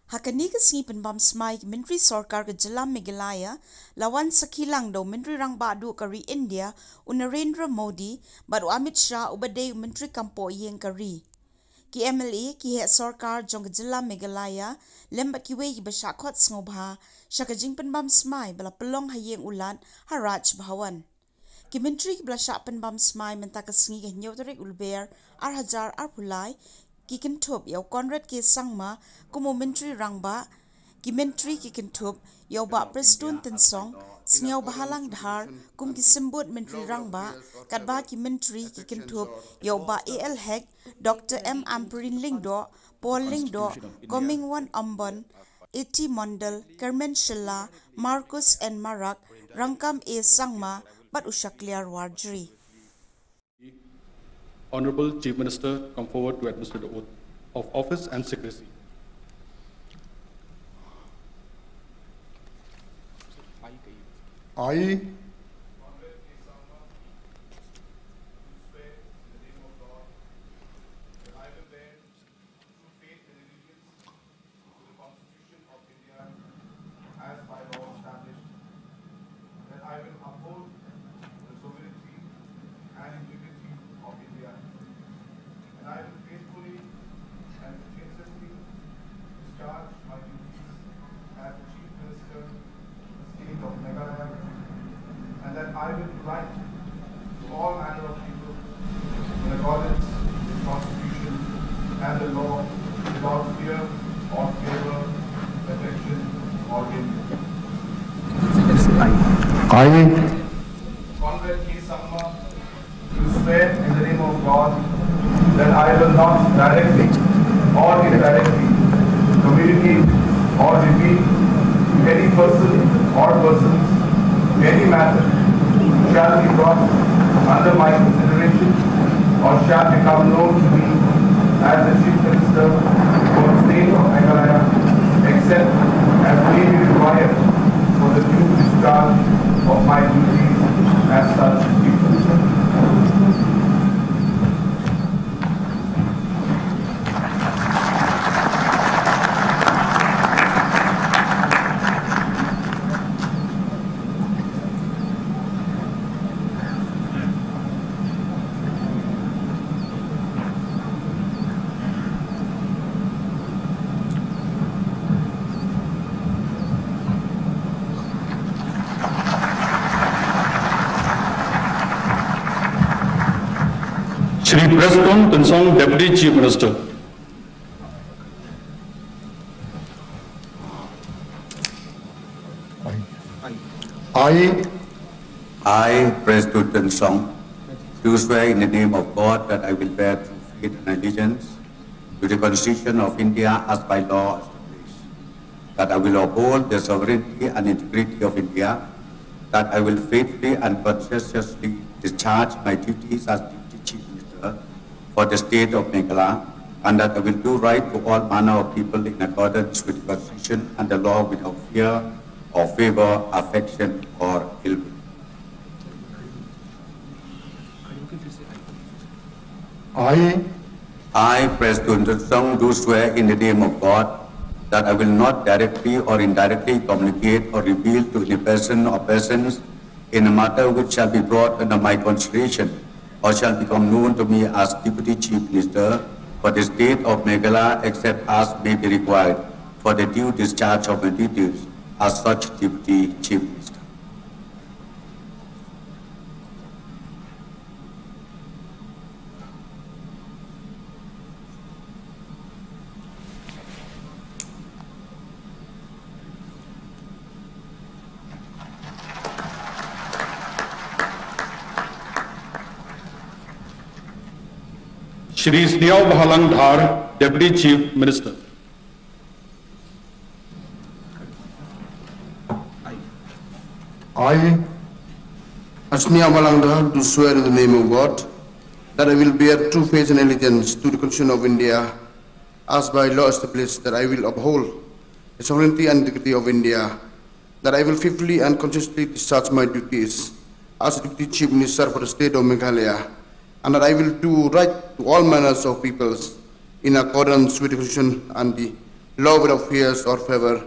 Haka ni ke Jingpynbam Smai Myntri Sorkar ke Jylla Meghalaya lawan Sakhi langdo Myntri Rangbahduh kari India Narendra Modi baru Amit Shah ubadai Myntri kampo yeng kari. Ki MLA ki het Sorkar jong ke Jylla Meghalaya lembat ki wei besyakot ngobha syaka Jingpynbam Smai bala pelong hayeng ulat haraj bahawan. Ki Myntri bala Jingpynbam Smai menta ke sengi ke nyauterik ulber hajar pulai ki kintup yau Conrad ke sangma kumu Myntri Rangba ki Myntri ki kintup yau ba prestun tensong sengau bahalang dhar kum ki sembut Myntri Rangba katba ki Myntri ki kintup yau ba AL Hek Dr. M. Amperin Lingdo Paul Lingdo Coming One Ambon Eti Mondal Kermen Jylla Marcus and Marak Rangkam A. Sangma Bat Ushakliar Warjri. Honorable Chief Minister, come forward to administer the oath of office and secrecy. I I will write to all manner of people in accordance with the Constitution and the law without fear or favor, affection or envy. I Conrad K. Sangma, do swear in the name of God that I will not directly or indirectly communicate or reveal to any person or persons any matter shall be brought under my consideration or shall become known to me as the Chief Minister for the state of Meghalaya, except as may be required for the due discharge of my duties as such Chief Minister. Shri Preston Tensong, Deputy Chief Minister. I, Preston Tensong, do swear in the name of God that I will bear true faith and allegiance to the Constitution of India as by law established, that I will uphold the sovereignty and integrity of India, that I will faithfully and conscientiously discharge my duties as Deputy Chief Minister for the state of Meghalaya, and that I will do right to all manner of people in accordance with the Constitution and the law without fear or favor, affection or ill will. I, Preston Tensong, do swear in the name of God that I will not directly or indirectly communicate or reveal to any person or persons in a matter which shall be brought under my consideration or shall become known to me as Deputy Chief Minister for the state of Meghalaya, except as may be required for the due discharge of my duties as such Deputy Chief Minister. Shri Sniau Bahalang Dhar, Deputy Chief Minister. I, Asnia Malangda, do swear in the name of God that I will bear true faith and allegiance to the Constitution of India as by law established, that I will uphold the sovereignty and integrity of India, that I will faithfully and consistently discharge my duties as Deputy Chief Minister for the state of Meghalaya, and that I will do right to all manners of peoples in accordance with the Constitution and the love without fears or favor,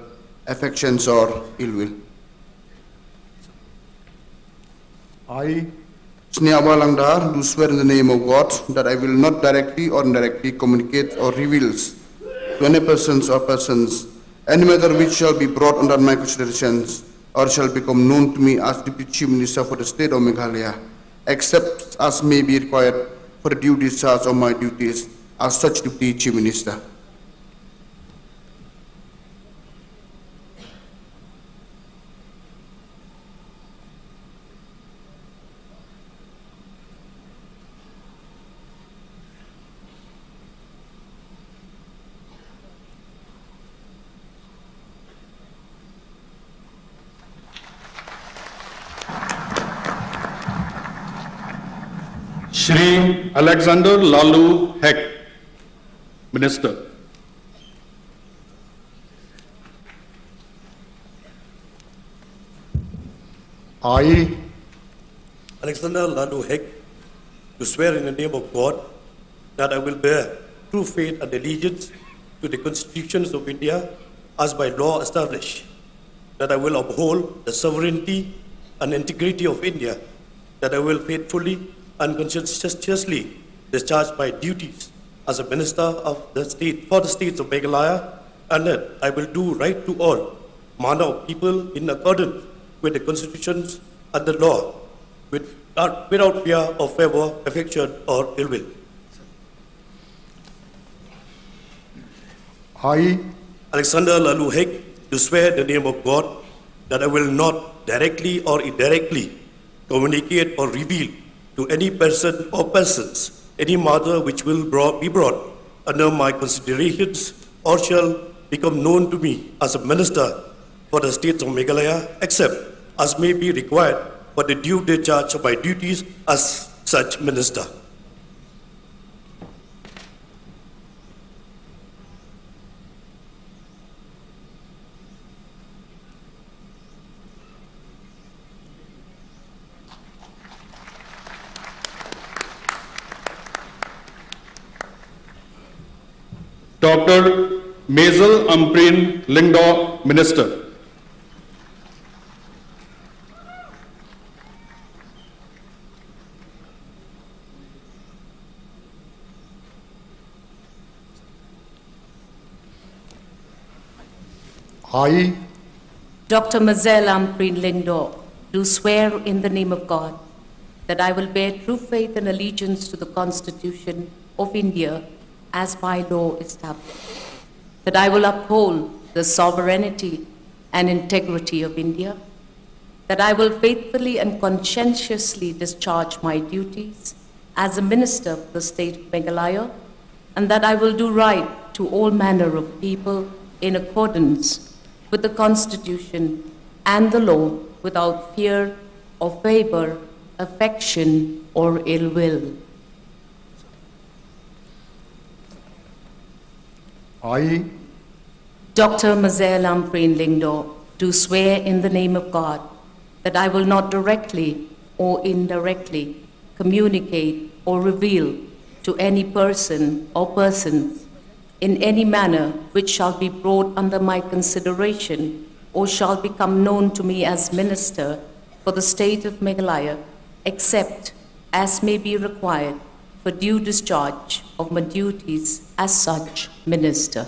affections or ill will. I, Smai Langdar, do swear in the name of God that I will not directly or indirectly communicate or reveal to any persons or persons any matter which shall be brought under my considerations or shall become known to me as Deputy Chief Minister for the State of Meghalaya, except as may be required for the due discharge of my duties as such Deputy Chief Minister. Shri Alexander Lalu Hek, Minister. I, Alexander Lalu Hek, do swear in the name of God that I will bear true faith and allegiance to the constitutions of India as by law established, that I will uphold the sovereignty and integrity of India, that I will faithfully and conscientiously discharge my duties as a minister of the state for the states of Meghalaya, and that I will do right to all manner of people in accordance with the constitutions and the law, without fear of favor, affection, or ill will. I, Alexander Lalu Hek, do swear in the name of God that I will not directly or indirectly communicate or reveal to any person or persons any matter which will be brought under my considerations or shall become known to me as a minister for the states of Meghalaya, except as may be required for the due discharge of my duties as such minister. Dr. Mazel Amprin Lingdaw, Minister. I, Dr. Mazel Amprin Lingdaw, do swear in the name of God that I will bear true faith and allegiance to the Constitution of India as by law established, that I will uphold the sovereignty and integrity of India, that I will faithfully and conscientiously discharge my duties as a minister for the state of Meghalaya, and that I will do right to all manner of people in accordance with the Constitution and the law without fear or favor, affection, or ill will. I, Dr. Mazel Amprin Lingdaw, do swear in the name of God that I will not directly or indirectly communicate or reveal to any person or persons in any manner which shall be brought under my consideration or shall become known to me as minister for the state of Meghalaya, except as may be required for due discharge of my duties as such minister.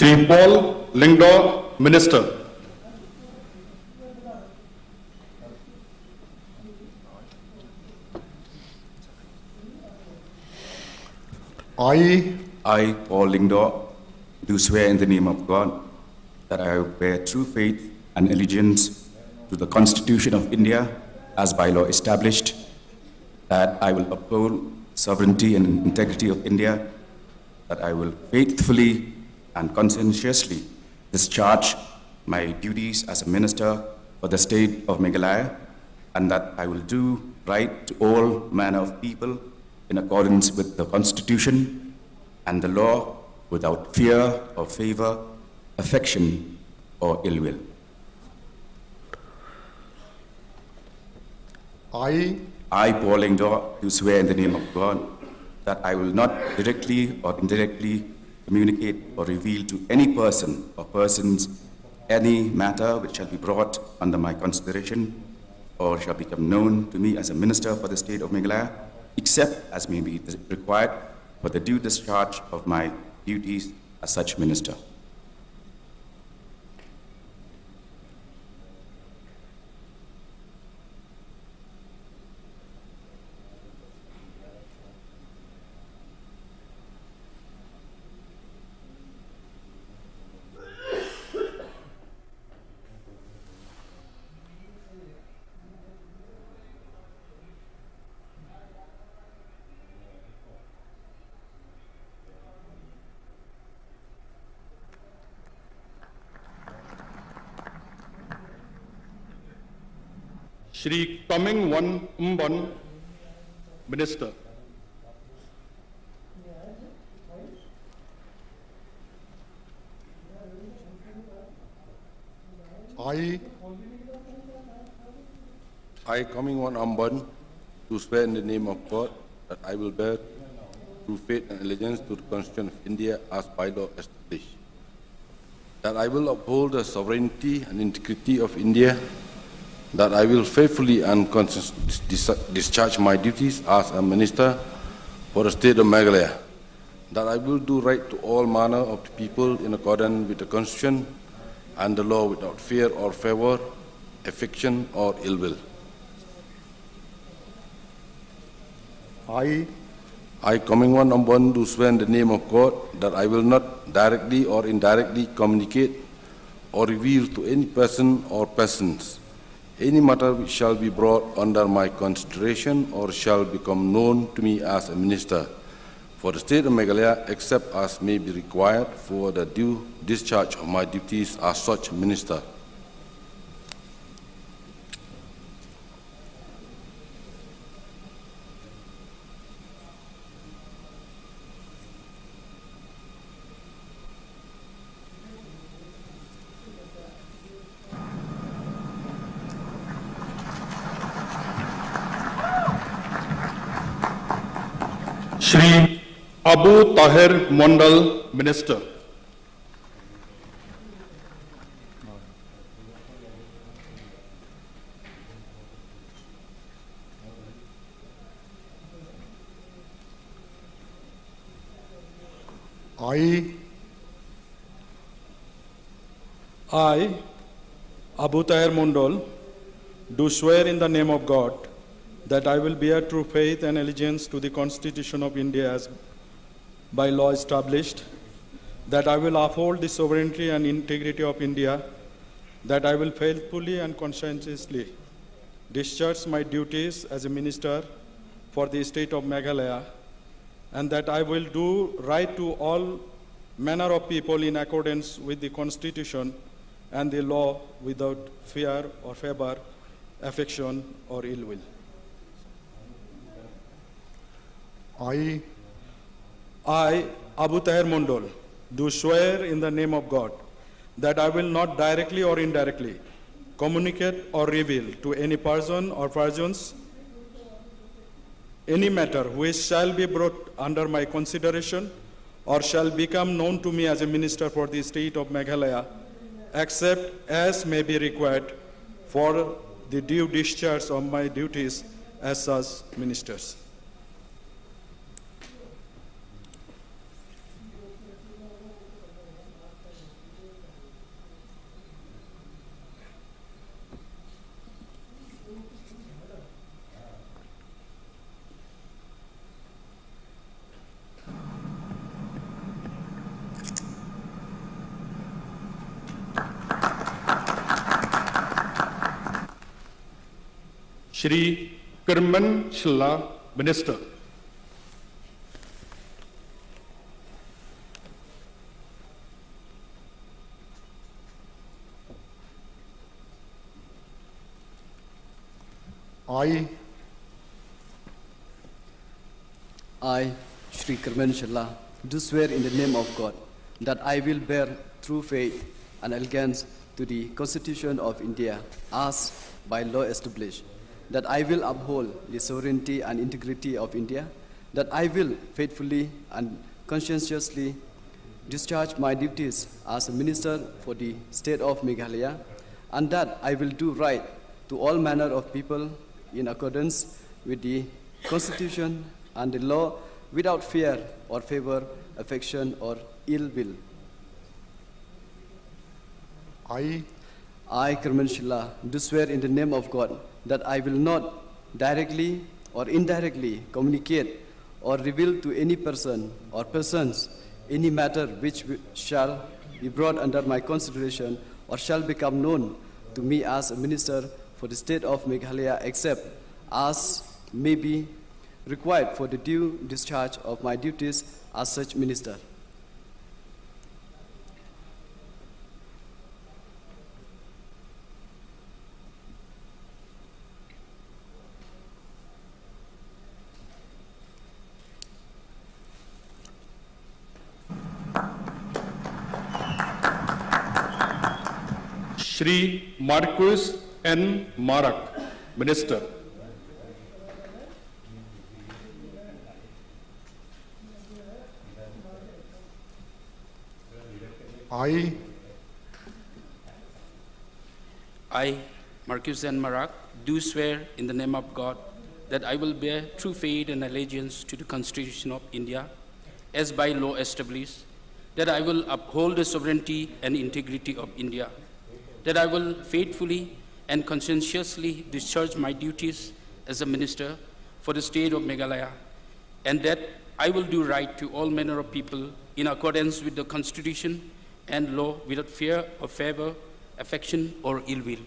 Shri Paul Lingdaw, Minister. I, Paul Lingdaw, do swear in the name of God that I will bear true faith and allegiance to the Constitution of India as by law established, that I will uphold sovereignty and integrity of India, that I will faithfully and conscientiously discharge my duties as a minister for the state of Meghalaya, and that I will do right to all manner of people in accordance with the Constitution and the law without fear or favor, affection or ill will. I, Paul Lingdor, do swear in the name of God that I will not directly or indirectly communicate or reveal to any person or persons any matter which shall be brought under my consideration or shall become known to me as a minister for the state of Meghalaya, except as may be required for the due discharge of my duties as such minister. Shri Myntri, Minister. I, Myntri, do swear in the name of God that I will bear true faith and allegiance to the Constitution of India as by law established, that I will uphold the sovereignty and integrity of India, that I will faithfully and consistently discharge my duties as a minister for the state of Meghalaya, that I will do right to all manner of the people in accordance with the Constitution and the law without fear or favor, affection or ill will. I, Myntri, do swear in the name of God that I will not directly or indirectly communicate or reveal to any person or persons any matter which shall be brought under my consideration or shall become known to me as a minister for the state of Meghalaya, except as may be required for the due discharge of my duties as such minister. Shri Abu Tahir Mondal, Minister. I, Abu Tahir Mondal, do swear in the name of God that I will bear true faith and allegiance to the Constitution of India as by law established, that I will uphold the sovereignty and integrity of India, that I will faithfully and conscientiously discharge my duties as a minister for the state of Meghalaya, and that I will do right to all manner of people in accordance with the Constitution and the law without fear or favor, affection or ill will. I, Abu Tahir Mondal, do swear in the name of God that I will not directly or indirectly communicate or reveal to any person or persons any matter which shall be brought under my consideration or shall become known to me as a minister for the state of Meghalaya, except as may be required for the due discharge of my duties as such ministers. Shri Jylla, Minister. I, Shri Jylla, do swear in the name of God that I will bear true faith and allegiance to the Constitution of India as by law established, that I will uphold the sovereignty and integrity of India, that I will faithfully and conscientiously discharge my duties as a minister for the state of Meghalaya, and that I will do right to all manner of people in accordance with the Constitution and the law without fear or favor, affection or ill will. I, Jylla, do swear in the name of God that I will not directly or indirectly communicate or reveal to any person or persons any matter which shall be brought under my consideration or shall become known to me as a minister for the state of Meghalaya, except as may be required for the due discharge of my duties as such minister. Shri Marcus N. Marak, Minister. I, Marcus N. Marak, do swear in the name of God that I will bear true faith and allegiance to the Constitution of India as by law established, that I will uphold the sovereignty and integrity of India, that I will faithfully and conscientiously discharge my duties as a minister for the state of Meghalaya, and that I will do right to all manner of people in accordance with the Constitution and law without fear or favor, affection or ill will.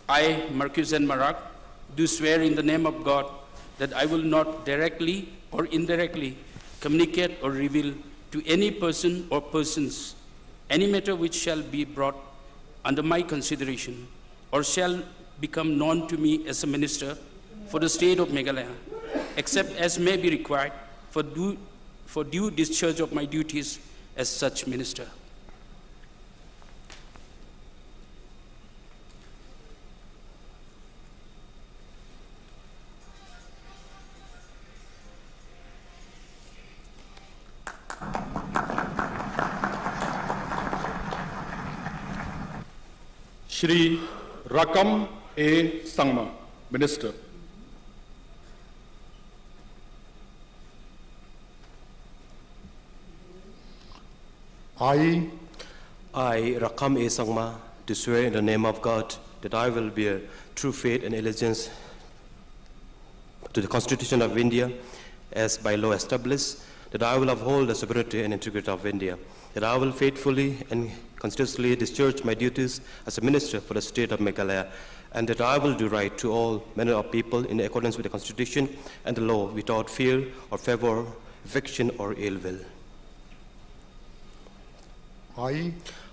I, Marcus N. Marak, do swear in the name of God that I will not directly or indirectly communicate or reveal to any person or persons any matter which shall be brought under my consideration or shall become known to me as a minister for the state of Meghalaya, except as may be required for due discharge of my duties as such minister. Shri Rakam A. Sangma, Minister. I, Rakam A. Sangma, do swear in the name of God that I will bear true faith and allegiance to the Constitution of India as by law established, that I will uphold the sovereignty and integrity of India, that I will faithfully and conscientiously discharge my duties as a minister for the state of Meghalaya, and that I will do right to all manner of people in accordance with the Constitution and the law without fear or favor, affection or ill will.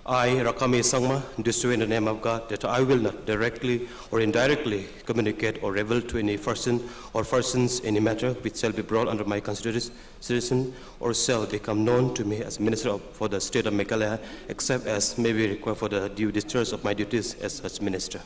I, Rakami Sangma, do swear in the name of God that I will not directly or indirectly communicate or reveal to any person or persons any matter which shall be brought under my consideration or shall become known to me as minister for the state of Meghalaya, except as may be required for the due discharge of my duties as such minister.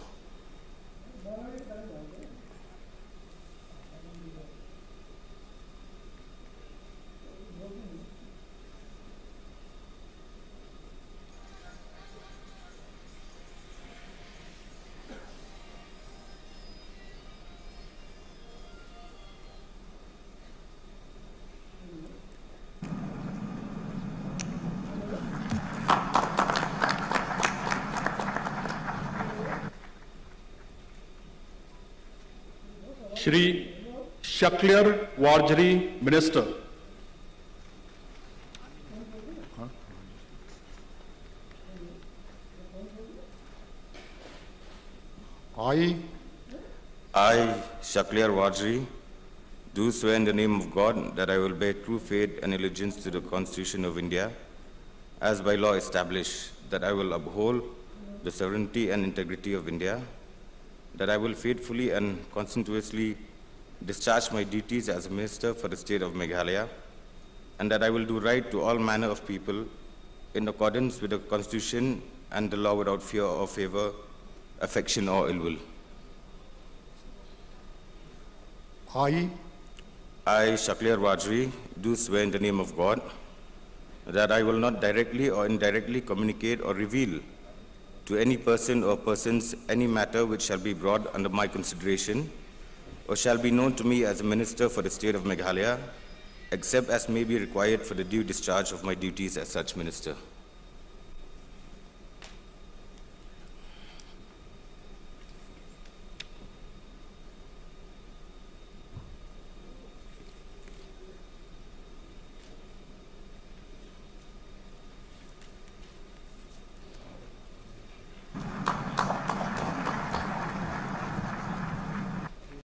Shri Shaklir Warjari, Minister. I, Shaklir Warjari, do swear in the name of God that I will bear true faith and allegiance to the Constitution of India as by law established, that I will uphold the sovereignty and integrity of India, that I will faithfully and conscientiously discharge my duties as a Minister for the State of Meghalaya, and that I will do right to all manner of people in accordance with the Constitution and the law without fear or favor, affection or ill will. I, Shaklir Wajri, do swear in the name of God that I will not directly or indirectly communicate or reveal to any person or persons any matter which shall be brought under my consideration or shall be known to me as a Minister for the State of Meghalaya, except as may be required for the due discharge of my duties as such Minister.